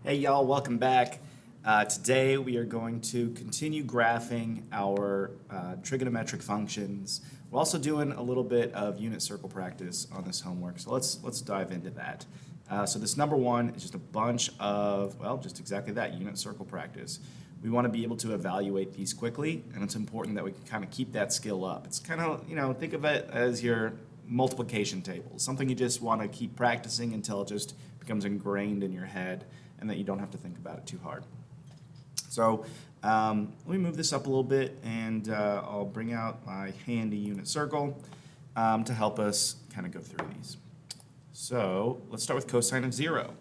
Hey y'all, welcome back. Today we are going to continue graphing our trigonometric functions. We're also doing a little bit of unit circle practice on this homework, so let's dive into that. So this number one is just a bunch of, well, just exactly that, unit circle practice. We want to be able to evaluate these quickly, and it's important that we can kind of keep that skill up. It's kind of, think of it as your multiplication table, something you just want to keep practicing until it just becomes ingrained in your head and that you don't have to think about it too hard. So let me move this up a little bit, and I'll bring out my handy unit circle to help us kind of go through these. So let's start with cosine of 0.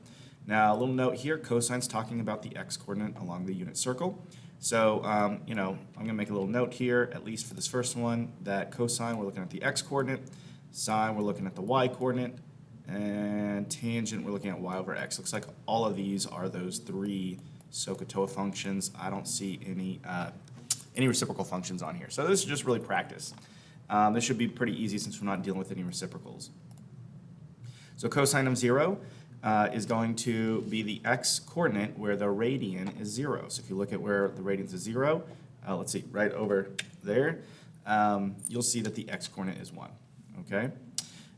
Now, a little note here, cosine's talking about the x-coordinate along the unit circle. So, I'm going to make a little note here, at least for this first one, that cosine, we're looking at the x-coordinate, sine, we're looking at the y-coordinate, and tangent, we're looking at y over x. Looks like all of these are those three SOHCAHTOA functions. I don't see any reciprocal functions on here. So this is just really practice. This should be pretty easy since we're not dealing with any reciprocals. So cosine of 0 is going to be the x-coordinate where the radian is 0. So if you look at where the radian is 0, let's see, right over there, you'll see that the x-coordinate is 1, okay?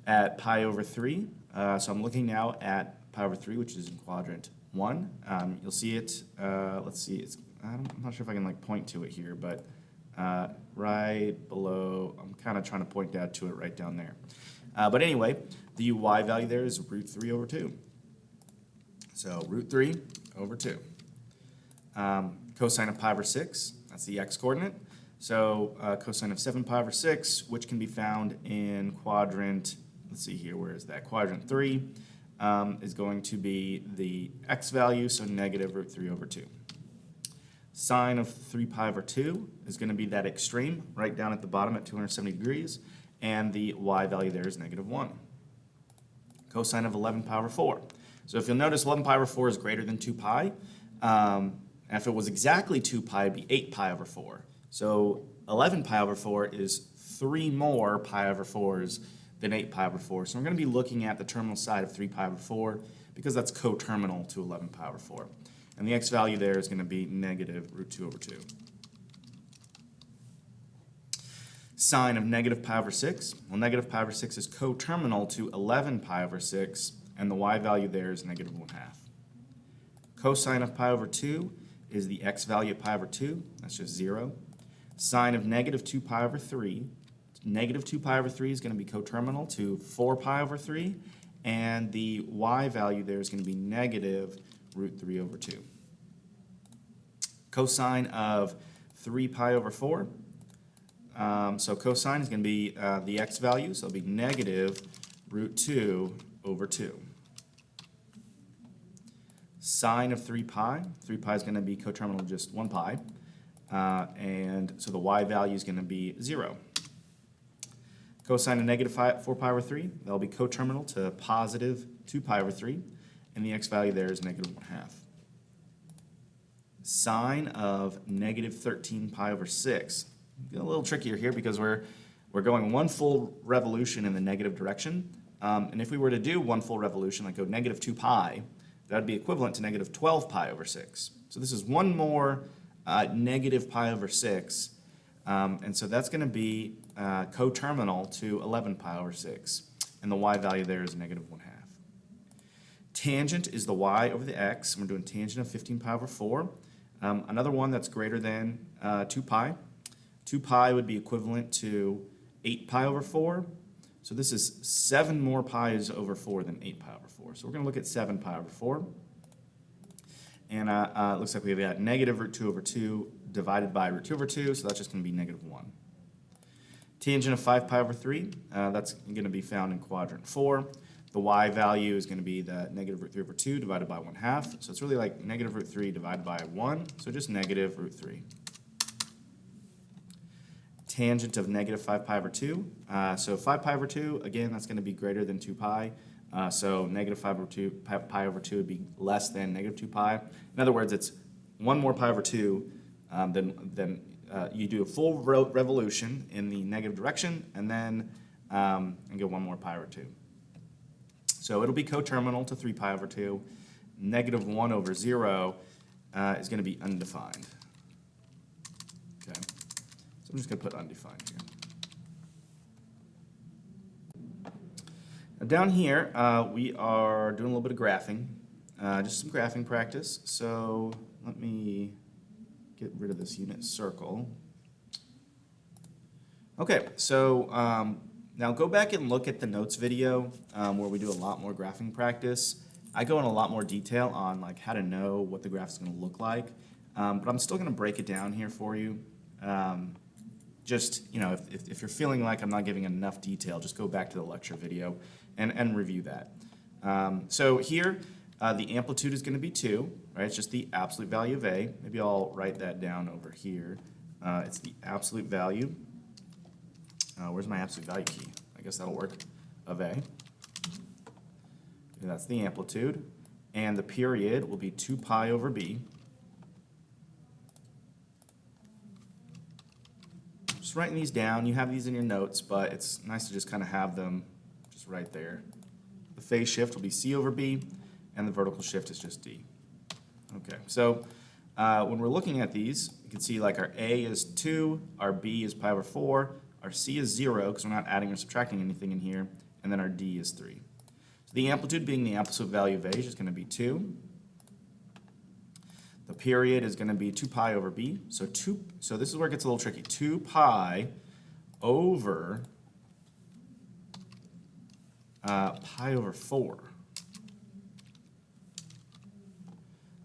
At pi over 3, so I'm looking now at pi over 3, which is in quadrant 1. You'll see it, let's see, I'm not sure if I can point to it here, but right below, I'm kind of trying to point that to it right down there. But anyway, the y value there is root 3 over 2. So root 3 over 2. Cosine of pi over 6, that's the x-coordinate. So cosine of 7 pi over 6, which can be found in quadrant, let's see here, where is that? Quadrant 3 is going to be the x value, so negative root 3 over 2. Sine of 3 pi over 2 is going to be that extreme, right down at the bottom at 270 degrees, and the y value there is negative 1. Cosine of 11 pi over 4. So if you'll notice, 11 pi over 4 is greater than 2 pi. And if it was exactly 2 pi, it'd be 8 pi over 4. So 11 pi over 4 is 3 more pi over 4s than 8 pi over 4. So we're going to be looking at the terminal side of 3 pi over 4 because that's coterminal to 11 pi over 4. And the x value there is going to be negative root 2 over 2. Sine of negative pi over 6. Well, negative pi over 6 is coterminal to 11 pi over 6, and the y value there is negative 1/2. Cosine of pi over 2 is the x value at pi over 2. That's just 0. Sine of negative 2 pi over 3. Negative 2 pi over 3 is going to be coterminal to 4 pi over 3, and the y value there is going to be negative root 3 over 2. Cosine of 3 pi over 4. So cosine is going to be the x value, so it'll be negative root 2 over 2. Sine of 3 pi. 3 pi is going to be coterminal to just 1 pi, and so the y value is going to be 0. Cosine of negative 4 pi over 3, that'll be coterminal to positive 2 pi over 3, and the x value there is negative 1/2. Sine of negative 13 pi over 6. A little trickier here because we're going one full revolution in the negative direction, and if we were to do one full revolution, like go negative 2 pi, that would be equivalent to negative 12 pi over 6. So this is one more negative pi over 6, and so that's going to be coterminal to 11 pi over 6, and the y value there is negative 1/2. Tangent is the y over the x, and we're doing tangent of 15 pi over 4. Another one that's greater than 2 pi. 2 pi would be equivalent to 8 pi over 4. So this is 7 more pi's over 4 than 8 pi over 4. So we're going to look at 7 pi over 4. And it looks like we've got negative root 2 over 2 divided by root 2 over 2, so that's just going to be negative 1. Tangent of 5 pi over 3, that's going to be found in quadrant 4. The y value is going to be the negative root 3 over 2 divided by 1/2. So it's really like negative root 3 divided by 1, so just negative root 3. Tangent of negative 5 pi over 2. So 5 pi over 2, again, that's going to be greater than 2 pi. So negative 5 over 2, pi over 2 would be less than negative 2 pi. In other words, it's 1 more pi over 2 than you do a full revolution in the negative direction, and then and go 1 more pi over 2. So it'll be coterminal to 3 pi over 2, negative 1 over 0 is going to be undefined. Okay, so I'm just going to put undefined here. Now down here, we are doing a little bit of graphing, just some graphing practice. So let me get rid of this unit circle. Okay, so now go back and look at the notes video where we do a lot more graphing practice. I go in a lot more detail on like how to know what the graph is going to look like, but I'm still going to break it down here for you. Just, you know, if you're feeling like I'm not giving enough detail, just go back to the lecture video and review that. So here, the amplitude is going to be 2, right? It's just the absolute value of A. Maybe I'll write that down over here. It's the absolute value. Where's my absolute value key? I guess that'll work, of A. And that's the amplitude. And the period will be 2 pi over B. Just writing these down. You have these in your notes, but it's nice to just kind of have them just right there. The phase shift will be C over B, and the vertical shift is just D. Okay, so when we're looking at these, you can see like our A is 2, our B is pi over 4, our C is 0 because we're not adding or subtracting anything in here, and then our D is 3. So the amplitude being the absolute value of A is just going to be 2. The period is going to be 2 pi over B. So this is where it gets a little tricky. 2 pi over pi over 4.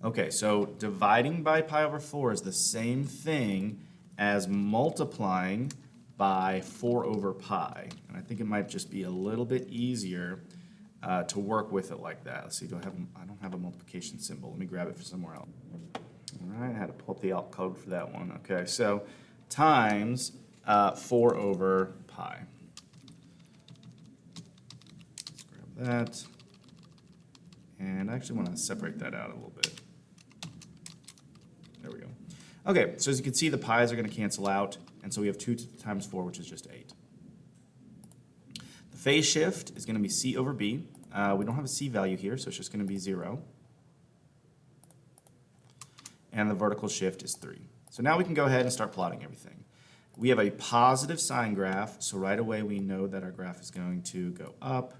Okay, so dividing by pi over 4 is the same thing as multiplying by 4 over pi. And I think it might just be a little bit easier to work with it like that. Let's see, I don't have a multiplication symbol. Let me grab it from somewhere else. All right, I had to pull up the alt code for that one. Okay, so times 4 over pi. Let's grab that. And I actually want to separate that out a little bit. There we go. Okay, so as you can see, the pi's are going to cancel out, and so we have 2 times 4, which is just 8. The phase shift is going to be C over B. We don't have a C value here, so it's just going to be 0. And the vertical shift is 3. So now we can go ahead and start plotting everything. We have a positive sine graph, so right away we know that our graph is going to go up,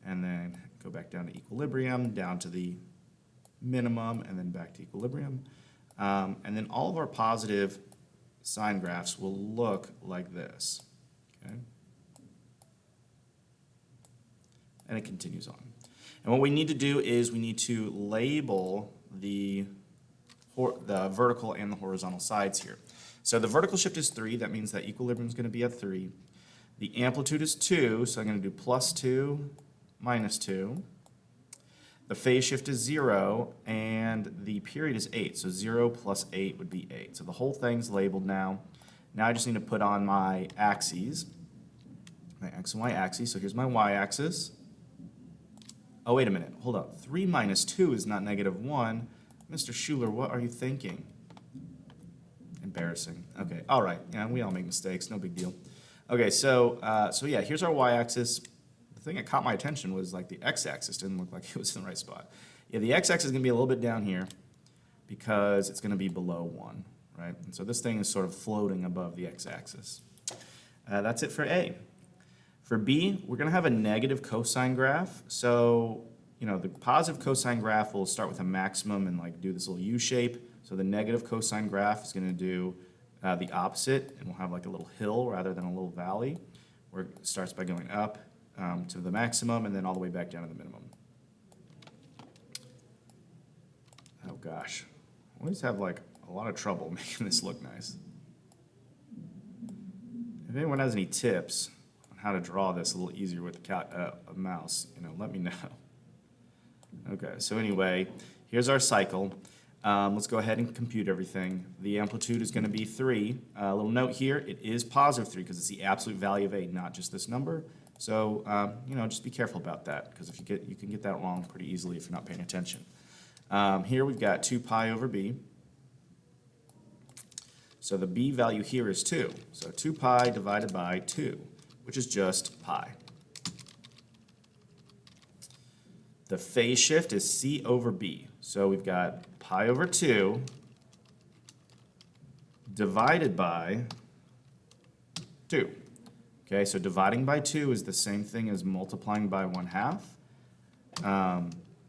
and then go back down to equilibrium, down to the minimum, and then back to equilibrium. And then all of our positive sine graphs will look like this. Okay? And it continues on. And what we need to do is we need to label the vertical and the horizontal sides here. So the vertical shift is 3. That means that equilibrium is going to be at 3. The amplitude is 2, so I'm going to do plus 2, minus 2. The phase shift is 0, and the period is 8. So 0 plus 8 would be 8. So the whole thing's labeled now. Now I just need to put on my axes, my x and y axes. So here's my y-axis. Oh, wait a minute. Hold up. 3 minus 2 is not negative 1. Mr. Schuler, what are you thinking? Embarrassing. Okay, all right. Yeah, we all make mistakes. No big deal. Okay, so yeah, here's our y-axis. The thing that caught my attention was like the x-axis didn't look like it was in the right spot. Yeah, the x-axis is going to be a little bit down here because it's going to be below 1, right? And so this thing is sort of floating above the x-axis. That's it for A. For B, we're going to have a negative cosine graph. So, you know, the positive cosine graph will start with a maximum and like do this little U shape. So the negative cosine graph is going to do the opposite, and we'll have like a little hill rather than a little valley, where it starts by going up to the maximum and then all the way back down to the minimum. Oh gosh, I always have like a lot of trouble making this look nice. If anyone has any tips on how to draw this a little easier with a mouse, you know, let me know. Okay, so anyway, here's our cycle. Let's go ahead and compute everything. The amplitude is going to be 3. A little note here, it is positive 3 because it's the absolute value of A, not just this number. So, you know, just be careful about that because you can get that wrong pretty easily if you're not paying attention. Here we've got 2 pi over B. So the B value here is 2. So 2 pi divided by 2, which is just pi. The phase shift is C over B. So we've got pi over 2 divided by 2. Okay, so dividing by 2 is the same thing as multiplying by 1/2.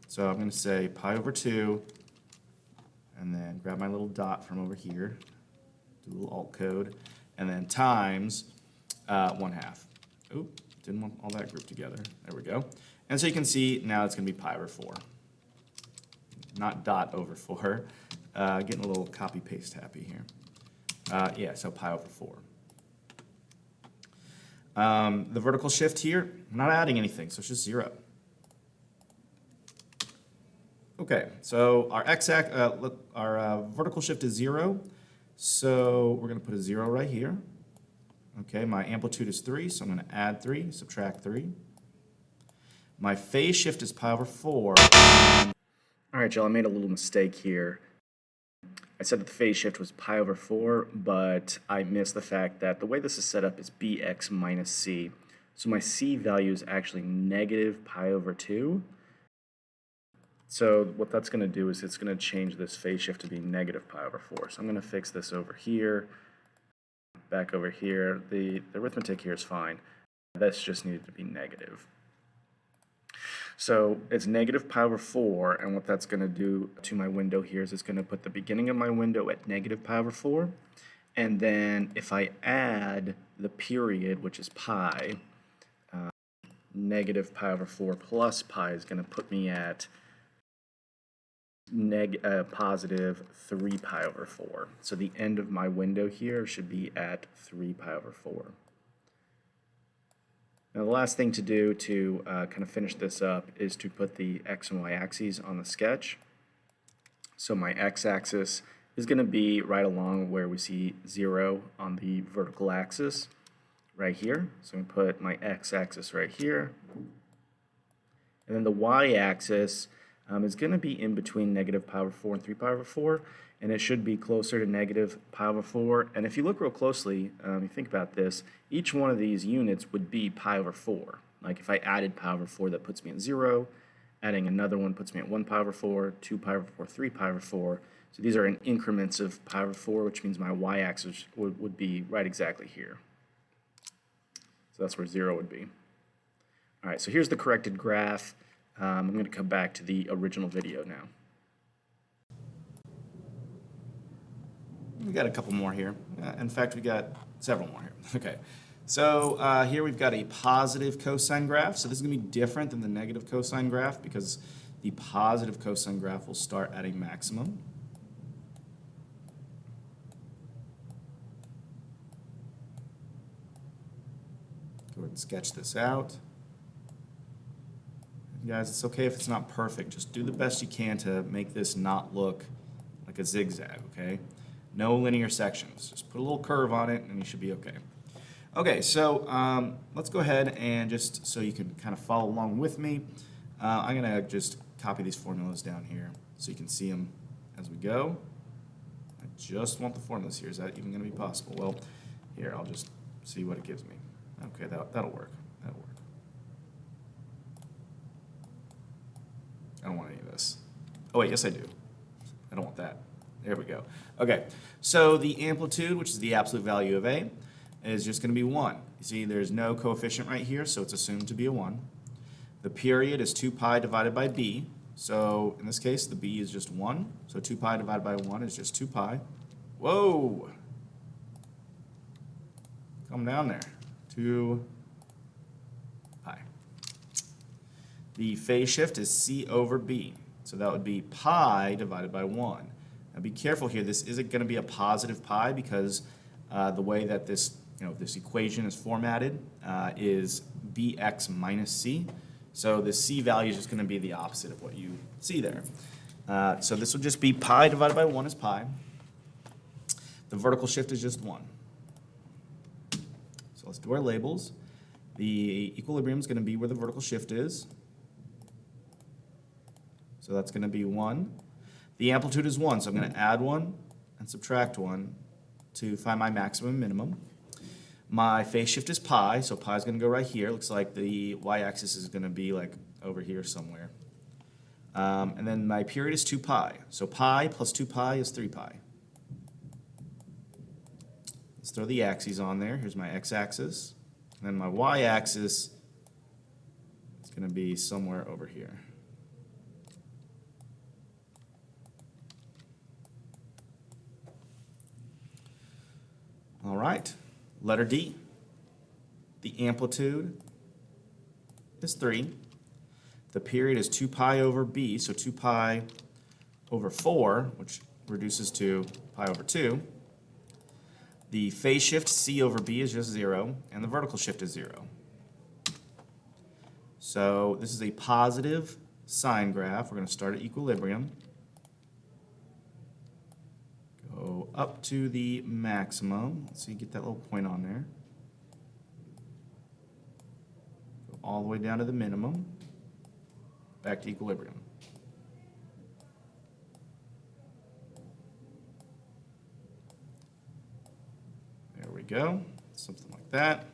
So I'm going to say pi over 2, and then grab my little dot from over here, do a little alt code, and then times 1/2. Oop, didn't want all that grouped together. There we go. And so you can see now it's going to be pi over 4. Not dot over 4. Getting a little copy paste happy here. Yeah, so pi over 4. The vertical shift here, I'm not adding anything, so it's just 0. Okay, so our vertical shift is 0, so we're going to put a 0 right here. Okay, my amplitude is 3, so I'm going to add 3, subtract 3. My phase shift is pi over 4. All right, y'all, I made a little mistake here. I said that the phase shift was pi over 4, but I missed the fact that the way this is set up is bx minus c. So my c value is actually negative pi over 2. So what that's going to do is it's going to change this phase shift to be negative pi over 4. So I'm going to fix this over here, back over here. The arithmetic here is fine. This just needed to be negative. So it's negative pi over 4, and what that's going to do to my window here is it's going to put the beginning of my window at negative pi over 4, and then if I add the period, which is pi, negative pi over 4 plus pi is going to put me at positive 3 pi over 4. So the end of my window here should be at 3 pi over 4. Now the last thing to do to kind of finish this up is to put the x and y axes on the sketch. So my x-axis is going to be right along where we see 0 on the vertical axis, right here. So I'm going to put my x-axis right here. And then the y-axis is going to be in between negative pi over 4 and 3 pi over 4, and it should be closer to negative pi over 4. And if you look real closely, you think about this, each one of these units would be pi over 4. Like if I added pi over 4, that puts me at 0. Adding another one puts me at 1 pi over 4, 2 pi over 4, 3 pi over 4. So these are in increments of pi over 4, which means my y-axis would be right exactly here. So that's where 0 would be. All right, so here's the corrected graph. I'm going to come back to the original video now. We got a couple more here. In fact, we got several more here. Okay, so here we've got a positive cosine graph. So this is going to be different than the negative cosine graph because the positive cosine graph will start at a maximum. Go ahead and sketch this out. Guys, it's okay if it's not perfect. Just do the best you can to make this not look like a zigzag, okay? No linear sections. Just put a little curve on it and you should be okay. Okay, so let's go ahead and just so you can kind of follow along with me, I'm going to just copy these formulas down here so you can see them as we go. I just want the formulas here. Is that even going to be possible? Well, here, I'll just see what it gives me. Okay, that'll work. That'll work. I don't want any of this. Oh wait, yes I do. I don't want that. There we go. Okay, so the amplitude, which is the absolute value of A, is just going to be 1. You see there's no coefficient right here, so it's assumed to be a 1. The period is 2 pi divided by B. So in this case, the B is just 1. So 2 pi divided by 1 is just 2 pi. Whoa! Come down there. 2 pi. The phase shift is C over B. So that would be pi divided by 1. Now be careful here. This isn't going to be a positive pi because the way that this equation is formatted is bx minus c. So the c value is just going to be the opposite of what you see there. So this will just be pi divided by 1 is pi. The vertical shift is just 1. So let's do our labels. The equilibrium is going to be where the vertical shift is. So that's going to be 1. The amplitude is 1, so I'm going to add 1 and subtract 1 to find my maximum and minimum. My phase shift is pi, so pi is going to go right here. Looks like the y-axis is going to be like over here somewhere. And then my period is 2 pi. So pi plus 2 pi is 3 pi. Let's throw the axes on there. Here's my x-axis. And then my y-axis is going to be somewhere over here. All right, letter D. The amplitude is 3. The period is 2 pi over b, so 2 pi over 4, which reduces to pi over 2. The phase shift c over b is just 0, and the vertical shift is 0. So this is a positive sine graph. We're going to start at equilibrium. Go up to the maximum. Let's see, get that little point on there. Go all the way down to the minimum. Back to equilibrium. There we go, something like that.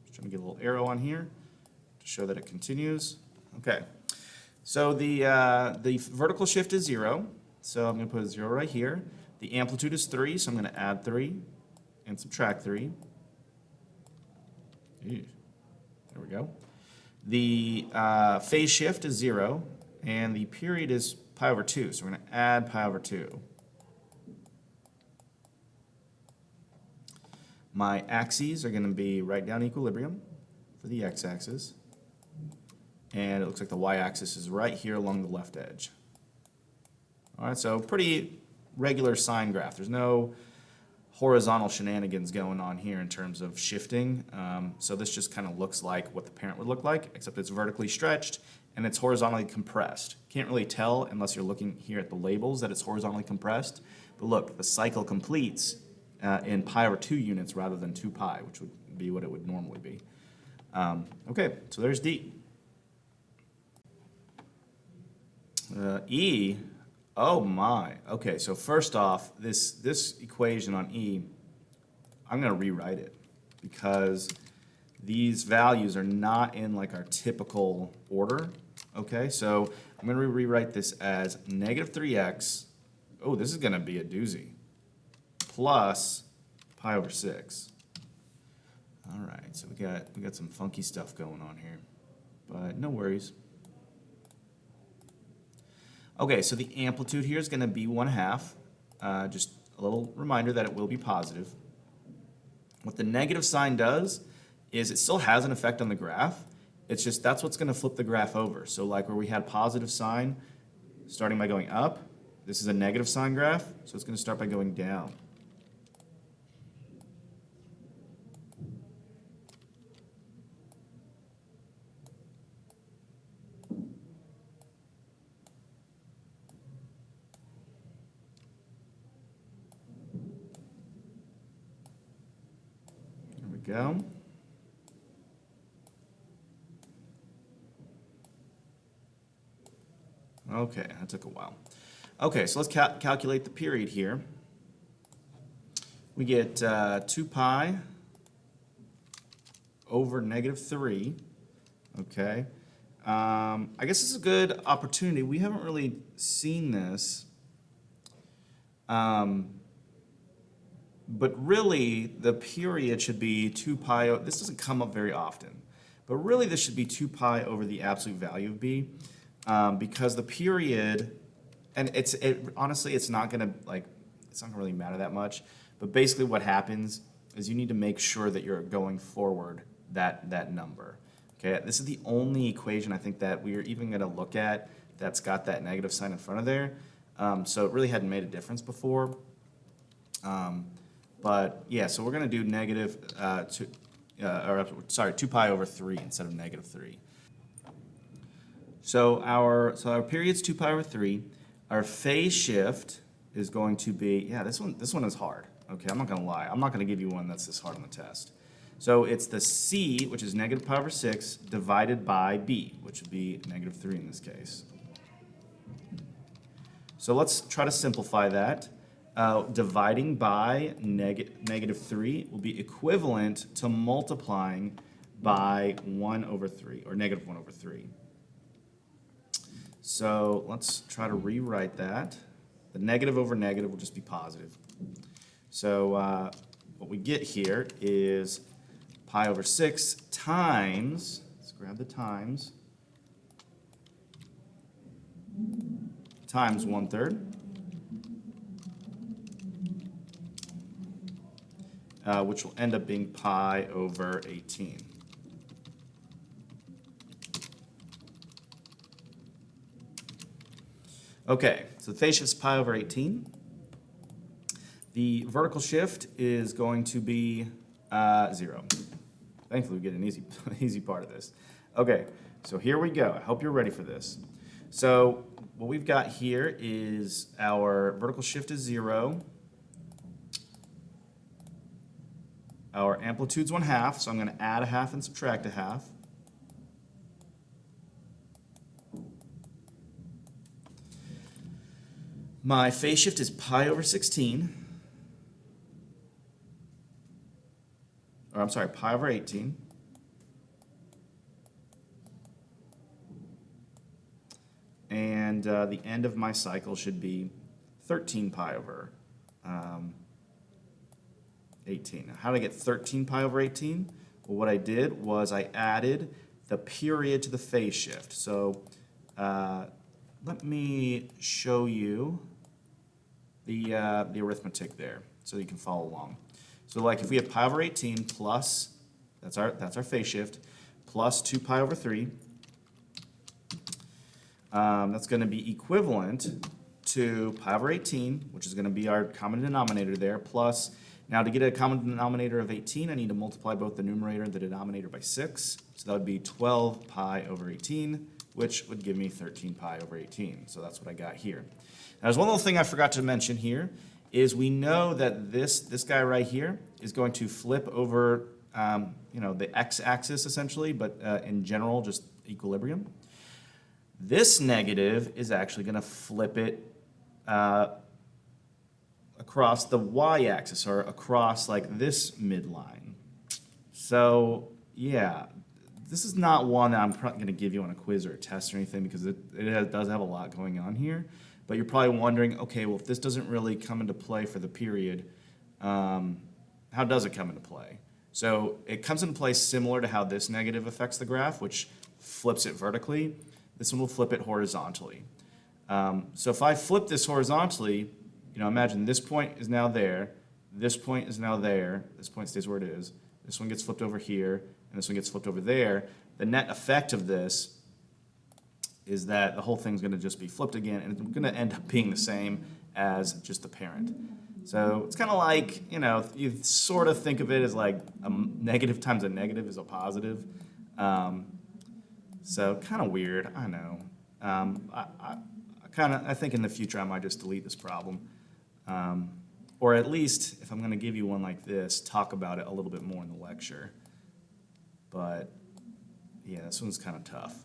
Just trying to get a little arrow on here to show that it continues. Okay, so the vertical shift is 0, so I'm going to put a 0 right here. The amplitude is 3, so I'm going to add 3 and subtract 3. Eesh. There we go. The phase shift is 0, and the period is pi over 2, so we're going to add pi over 2. My axes are going to be right down equilibrium for the x-axis, and it looks like the y-axis is right here along the left edge. All right, so pretty regular sine graph. There's no horizontal shenanigans going on here in terms of shifting. So this just kind of looks like what the parent would look like, except it's vertically stretched and it's horizontally compressed. Can't really tell unless you're looking here at the labels that it's horizontally compressed. But look, the cycle completes in pi over 2 units rather than 2 pi, which would be what it would normally be. Okay, so there's D. E. Oh my. Okay, so first off, this equation on E, I'm going to rewrite it because these values are not in like our typical order. Okay, so I'm going to rewrite this as negative 3x. Oh, this is going to be a doozy. Plus pi over 6. All right, so we got some funky stuff going on here, but no worries. Okay, so the amplitude here is going to be 1/2. Just a little reminder that it will be positive. What the negative sign does is it still has an effect on the graph. It's just that's what's going to flip the graph over. So like where we had positive sign starting by going up, this is a negative sign graph, so it's going to start by going down. Go. Okay, that took a while. Okay, so let's calculate the period here. We get 2 pi over negative 3. Okay. I guess this is a good opportunity. We haven't really seen this. But really, the period should be 2 pi. This doesn't come up very often. But really, this should be 2 pi over the absolute value of b. Because the period, and honestly, it's not going to really matter that much. But basically what happens is you need to make sure that you're going forward that number. Okay, this is the only equation I think that we're even going to look at that's got that negative sign in front of there. So it really hadn't made a difference before. But yeah, so we're going to do negative 2 pi over 3 instead of negative 3. So our period's 2 pi over 3. Our phase shift is going to be, yeah, this one is hard. Okay, I'm not going to lie. I'm not going to give you one that's this hard on the test. So it's the c, which is negative pi over 6, divided by b, which would be negative 3 in this case. So let's try to simplify that. Dividing by negative 3 will be equivalent to multiplying by 1 over 3, or negative 1 over 3. So let's try to rewrite that. The negative over negative will just be positive. So what we get here is pi over 6 times, let's grab the times 1/3. Which will end up being pi over 18. Okay, so the phase shift is pi over 18. The vertical shift is going to be 0. Thankfully, we get an easy part of this. Okay, so here we go. I hope you're ready for this. So what we've got here is our vertical shift is 0. Our amplitude's 1/2, so I'm going to add a half and subtract a half. My phase shift is pi over 16. Or I'm sorry, pi over 18. And the end of my cycle should be 13 pi over 18. Now, how did I get 13 pi over 18? Well, what I did was I added the period to the phase shift. So let me show you the arithmetic there so you can follow along. So like if we have pi over 18 plus, that's our phase shift, plus 2 pi over 3, that's going to be equivalent to pi over 18, which is going to be our common denominator there, plus, now to get a common denominator of 18, I need to multiply both the numerator and the denominator by 6. So that would be 12 pi over 18, which would give me 13 pi over 18. So that's what I got here. Now, there's one little thing I forgot to mention here, is we know that this guy right here is going to flip over the x-axis essentially, but in general, just equilibrium. This negative is actually going to flip it across the y-axis, or across like this midline. So yeah, this is not one that I'm going to give you on a quiz or a test or anything, because it does have a lot going on here. But you're probably wondering, okay, well, if this doesn't really come into play for the period, how does it come into play? So it comes into play similar to how this negative affects the graph, which flips it vertically. This one will flip it horizontally. So if I flip this horizontally, imagine this point is now there, this point is now there, this point stays where it is, this one gets flipped over here, and this one gets flipped over there. The net effect of this is that the whole thing's going to just be flipped again, and it's going to end up being the same as just the parent. So it's kind of like, you sort of think of it as like a negative times a negative is a positive. So kind of weird, I know. I think in the future I might just delete this problem. Or at least, if I'm going to give you one like this, talk about it a little bit more in the lecture. But yeah, this one's kind of tough,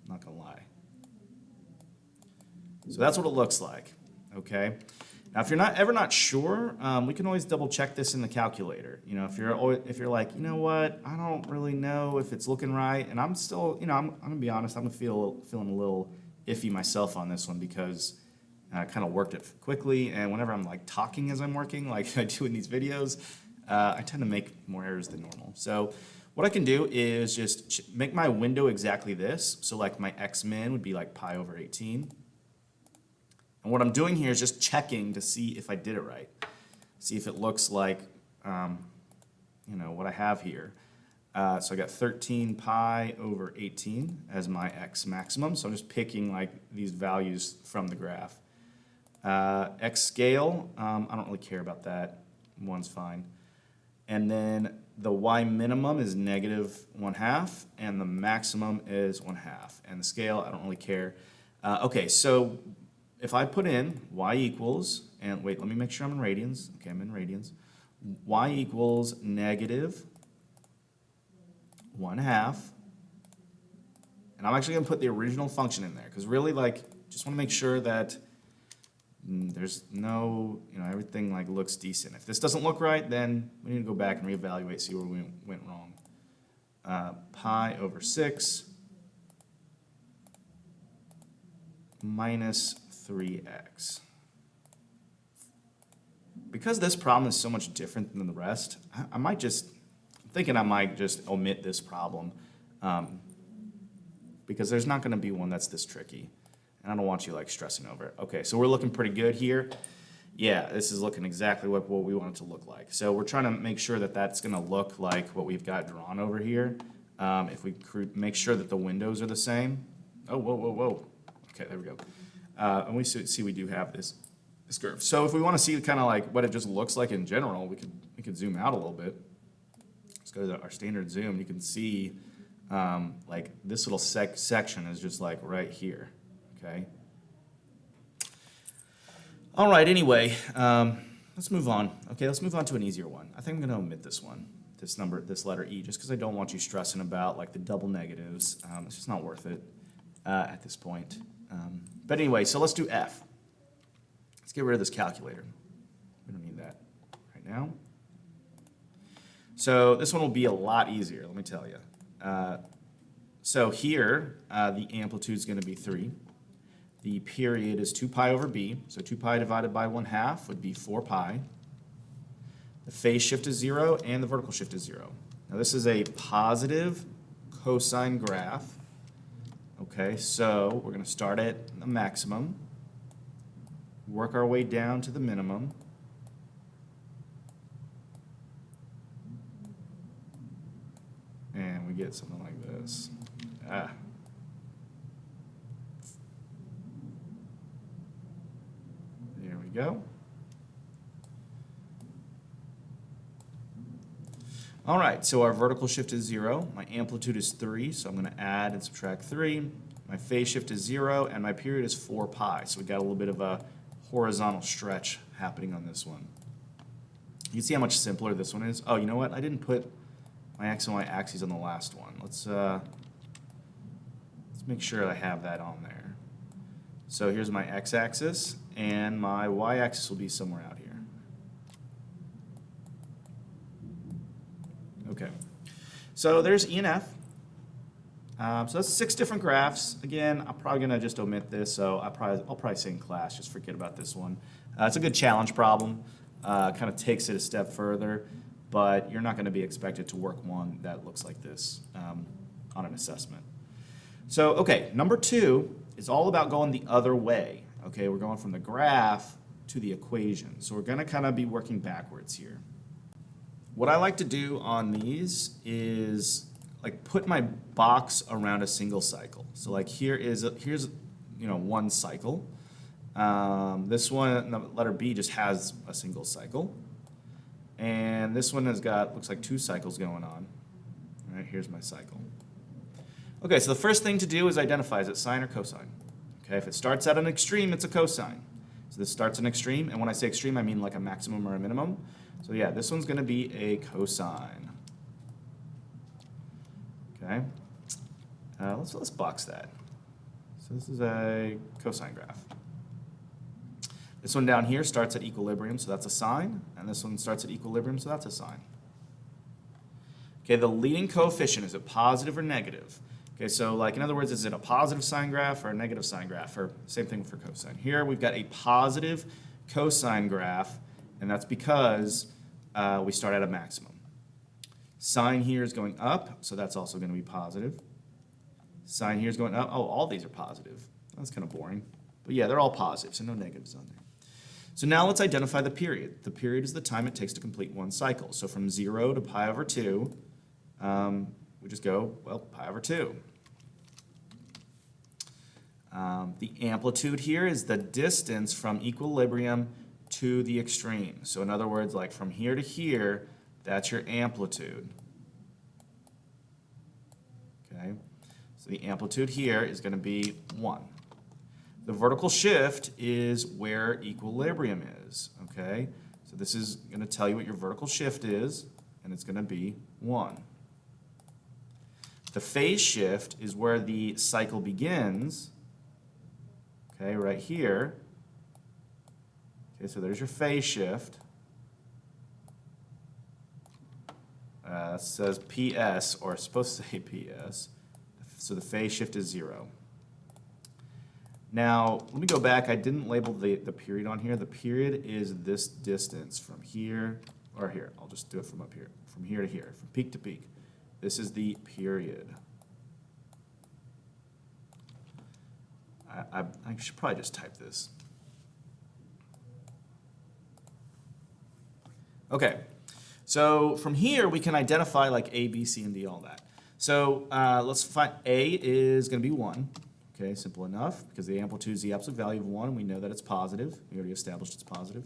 not going to lie. So that's what it looks like, okay? Now, if you're ever not sure, we can always double check this in the calculator. If you're like, you know what, I don't really know if it's looking right, and I'm still, I'm gonna be honest, I'm feeling a little iffy myself on this one, because I kind of worked it quickly, and whenever I'm like talking as I'm working, like I do in these videos, I tend to make more errors than normal. So what I can do is just make my window exactly this. So like my x min would be like pi over 18. And what I'm doing here is just checking to see if I did it right. See if it looks like, what I have here. So I got 13 pi over 18 as my x maximum. So I'm just picking like these values from the graph. X scale, I don't really care about that. One's fine. And then the y minimum is negative 1/2, and the maximum is 1/2. And the scale, I don't really care. Okay, so if I put in y equals, and wait, let me make sure I'm in radians. Okay, I'm in radians. Y equals negative 1/2. And I'm actually going to put the original function in there, because really, just want to make sure that there's no, everything looks decent. If this doesn't look right, then we need to go back and reevaluate, see where we went wrong. Pi over 6 minus 3x. Because this problem is so much different than the rest, I'm thinking I might just omit this problem because there's not going to be one that's this tricky. And I don't want you like stressing over it. Okay, so we're looking pretty good here. Yeah, this is looking exactly what we want it to look like. So we're trying to make sure that that's going to look like what we've got drawn over here. If we make sure that the windows are the same. Oh, whoa, whoa, whoa. Okay, there we go. And we see we do have this curve. So if we want to see kind of like what it just looks like in general, we could zoom out a little bit. Let's go to our standard zoom. You can see like this little section is just like right here. Okay. All right, anyway, let's move on. Okay, let's move on to an easier one. I think I'm going to omit this one, this letter E, just because I don't want you stressing about like the double negatives. It's just not worth it at this point. But anyway, so let's do F. Let's get rid of this calculator. We don't need that right now. So this one will be a lot easier, let me tell you. So here, the amplitude is going to be 3. The period is 2 pi over b, so 2 pi divided by 1/2 would be 4 pi. The phase shift is 0, and the vertical shift is 0. Now this is a positive cosine graph. Okay, so we're going to start at the maximum, work our way down to the minimum. And we get something like this. There we go. All right, so our vertical shift is 0. My amplitude is 3, so I'm going to add and subtract 3. My phase shift is 0, and my period is 4 pi. So we got a little bit of a horizontal stretch happening on this one. You see how much simpler this one is? Oh, you know what? I didn't put my x and y axes on the last one. Let's make sure I have that on there. So here's my x-axis, and my y-axis will be somewhere out here. Okay, so there's E and F. So that's 6 different graphs. Again, I'm probably going to just omit this, so I'll probably say in class, just forget about this one. It's a good challenge problem. Kind of takes it a step further, but you're not going to be expected to work one that looks like this on an assessment. So, okay, number 2 is all about going the other way. Okay, we're going from the graph to the equation. So we're going to kind of be working backwards here. What I like to do on these is like put my box around a single cycle. So like here's one cycle. This one, the letter B, just has a single cycle. And this one has got, looks like 2 cycles going on. All right, here's my cycle. Okay, so the first thing to do is identify, is it sine or cosine? Okay, if it starts at an extreme, it's a cosine. So this starts an extreme, and when I say extreme, I mean like a maximum or a minimum. So yeah, this one's going to be a cosine. Okay, let's box that. So this is a cosine graph. This one down here starts at equilibrium, so that's a sine, and this one starts at equilibrium, so that's a sine. Okay, the leading coefficient, is it positive or negative? Okay, so like in other words, is it a positive sine graph or a negative sine graph? Or same thing for cosine. Here we've got a positive cosine graph, and that's because we start at a maximum. Sine here is going up, so that's also going to be positive. Sine here is going up. Oh, all these are positive. That's kind of boring. But yeah, they're all positive, so no negatives on there. So now let's identify the period. The period is the time it takes to complete one cycle. So from 0 to pi over 2, we just go, well, pi over 2. The amplitude here is the distance from equilibrium to the extreme. So in other words, like from here to here, that's your amplitude. Okay, so the amplitude here is going to be 1. The vertical shift is where equilibrium is. Okay, so this is going to tell you what your vertical shift is, and it's going to be 1. The phase shift is where the cycle begins. Okay, right here. Okay, so there's your phase shift. It says PS, or it's supposed to say PS. So the phase shift is 0. Now, let me go back. I didn't label the period on here. The period is this distance from here, or here. I'll just do it from up here. From here to here, from peak to peak. This is the period. I should probably just type this. Okay, so from here we can identify like A, B, C, and D, all that. So let's find A is going to be 1. Okay, simple enough, because the amplitude is the absolute value of 1. We know that it's positive. We already established it's positive.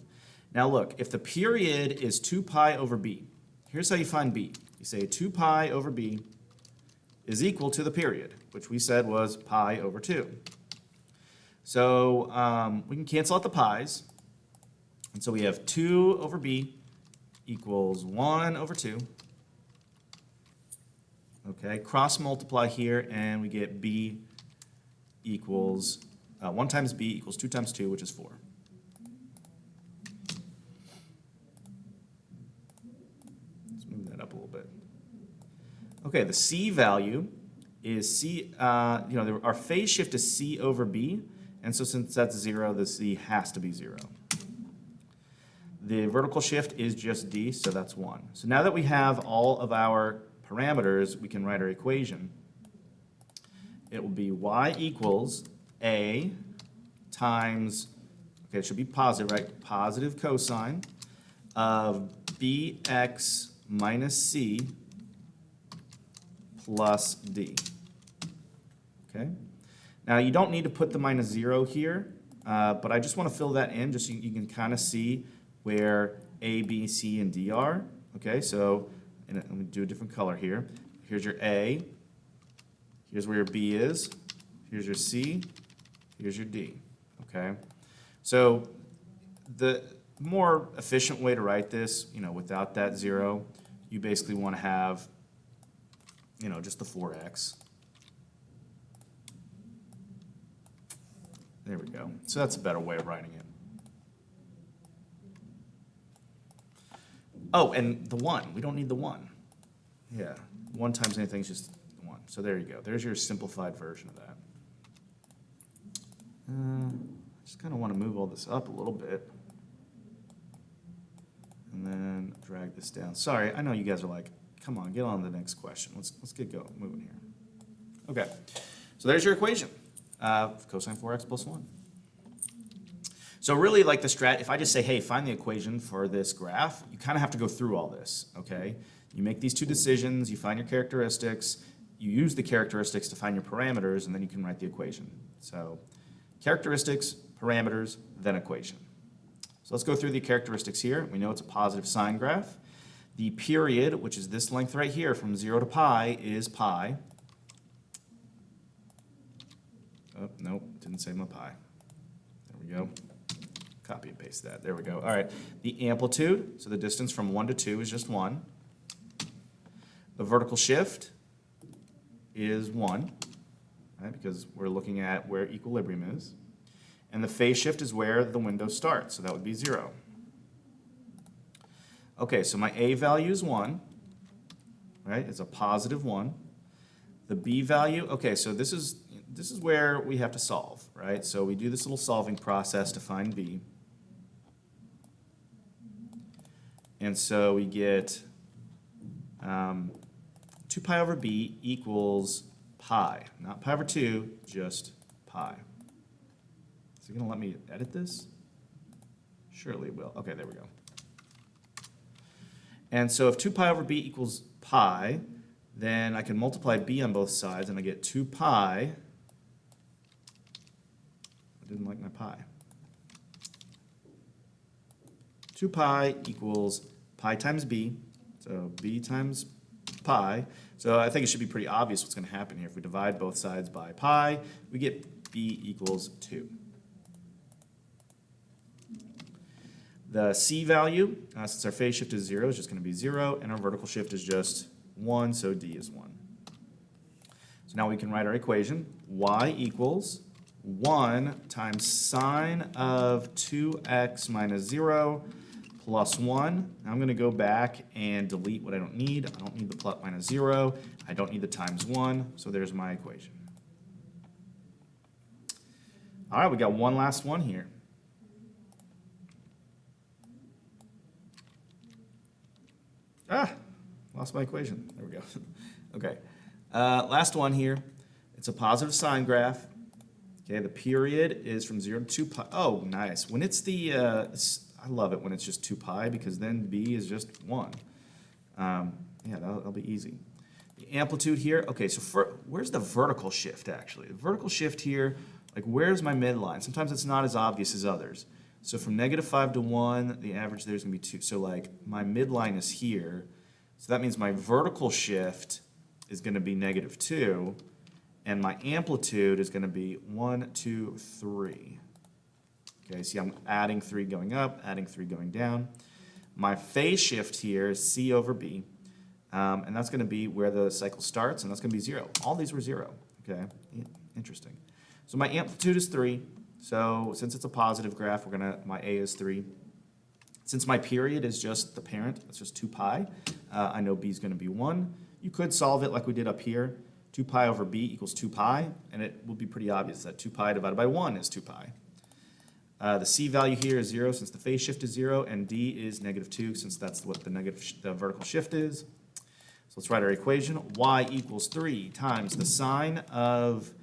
Now look, if the period is 2 pi over B, here's how you find B. You say 2 pi over B is equal to the period, which we said was pi over 2. So we can cancel out the pi's. And so we have 2 over B equals 1 over 2. Okay, cross multiply here, and we get B equals 1 times B equals 2 times 2, which is 4. Let's move that up a little bit. Okay, the C value is C, our phase shift is C over B, and so since that's 0, the C has to be 0. The vertical shift is just D, so that's 1. So now that we have all of our parameters, we can write our equation. It will be y equals A times, okay, it should be positive, right? Positive cosine of bx minus c plus d. Okay? Now you don't need to put the minus 0 here, but I just want to fill that in just so you can kind of see where A, B, C, and D are. Okay, so and let me do a different color here. Here's your A. Here's where your B is. Here's your C. Here's your D. Okay? So the more efficient way to write this, without that 0, you basically want to have, just the 4x. There we go. So that's a better way of writing it. Oh, and the 1. We don't need the 1. Yeah. 1 times anything is just 1. So there you go. There's your simplified version of that. I just kind of want to move all this up a little bit. And then drag this down. Sorry, I know you guys are like, come on, get on to the next question. Let's get going, moving here. Okay. So there's your equation. Cosine 4x plus 1. So really, like the if I just say, hey, find the equation for this graph, you kind of have to go through all this, okay? You make these two decisions, you find your characteristics, you use the characteristics to find your parameters, and then you can write the equation. So characteristics, parameters, then equation. So let's go through the characteristics here. We know it's a positive sine graph. The period, which is this length right here from 0 to pi, is pi. Oh, nope, didn't say my pi. There we go. Copy and paste that. There we go. All right. The amplitude, so the distance from 1 to 2 is just 1. The vertical shift is 1, right, because we're looking at where equilibrium is. And the phase shift is where the window starts, so that would be 0. Okay, so my A value is 1, right? It's a positive 1. The B value, okay, so this is where we have to solve, right? So we do this little solving process to find B. And so we get 2 pi over B equals pi. Not pi over 2, just pi. Is it going to let me edit this? Surely it will. Okay, there we go. And so if 2 pi over B equals pi, then I can multiply B on both sides, and I get 2 pi. I didn't like my pi. 2 pi equals pi times B, so B times pi. So I think it should be pretty obvious what's going to happen here. If we divide both sides by pi, we get B equals 2. The C value, since our phase shift is 0, is just going to be 0, and our vertical shift is just 1, so D is 1. So now we can write our equation. Y equals 1 times sine of 2x minus 0 plus 1. Now I'm going to go back and delete what I don't need. I don't need the plus minus 0. I don't need the times 1, so there's my equation. All right, we got one last one here. Lost my equation. There we go. Okay. Last one here. It's a positive sine graph. Okay, the period is from 0 to 2 pi. Oh, nice. When it's the, I love it when it's just 2 pi because then b is just 1. Yeah, that'll be easy. The amplitude here, okay, so where's the vertical shift actually? The vertical shift here, like where's my midline? Sometimes it's not as obvious as others. So from -5 to 1, the average there is going to be 2. So like my midline is here. So that means my vertical shift is going to be -2. And my amplitude is going to be 1, 2, 3. Okay, see I'm adding 3 going up, adding 3 going down. My phase shift here is C over B. And that's going to be where the cycle starts, and that's going to be 0. All these were 0. Okay, interesting. So my amplitude is 3. So since it's a positive graph, my A is 3. Since my period is just the parent, it's just 2 pi, I know B is going to be 1. You could solve it like we did up here. 2 pi over b equals 2 pi, and it will be pretty obvious that 2 pi divided by 1 is 2 pi. The c value here is 0 since the phase shift is 0, and d is -2 since that's what the vertical shift is. So let's write our equation. Y equals 3 times the sine of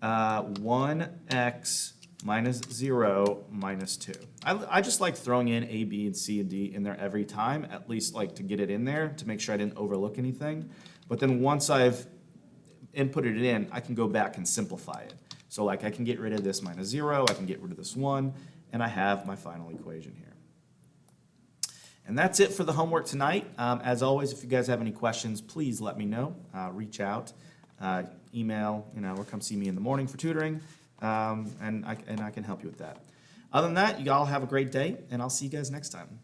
1x minus 0 minus 2. I just like throwing in a, b, and c, and d in there every time, at least like to get it in there to make sure I didn't overlook anything. But then once I've inputted it in, I can go back and simplify it. So like I can get rid of this -0, I can get rid of this 1, and I have my final equation here. And that's it for the homework tonight. As always, if you guys have any questions, please let me know. Reach out, email, or come see me in the morning for tutoring, and I can help you with that. Other than that, you all have a great day, and I'll see you guys next time.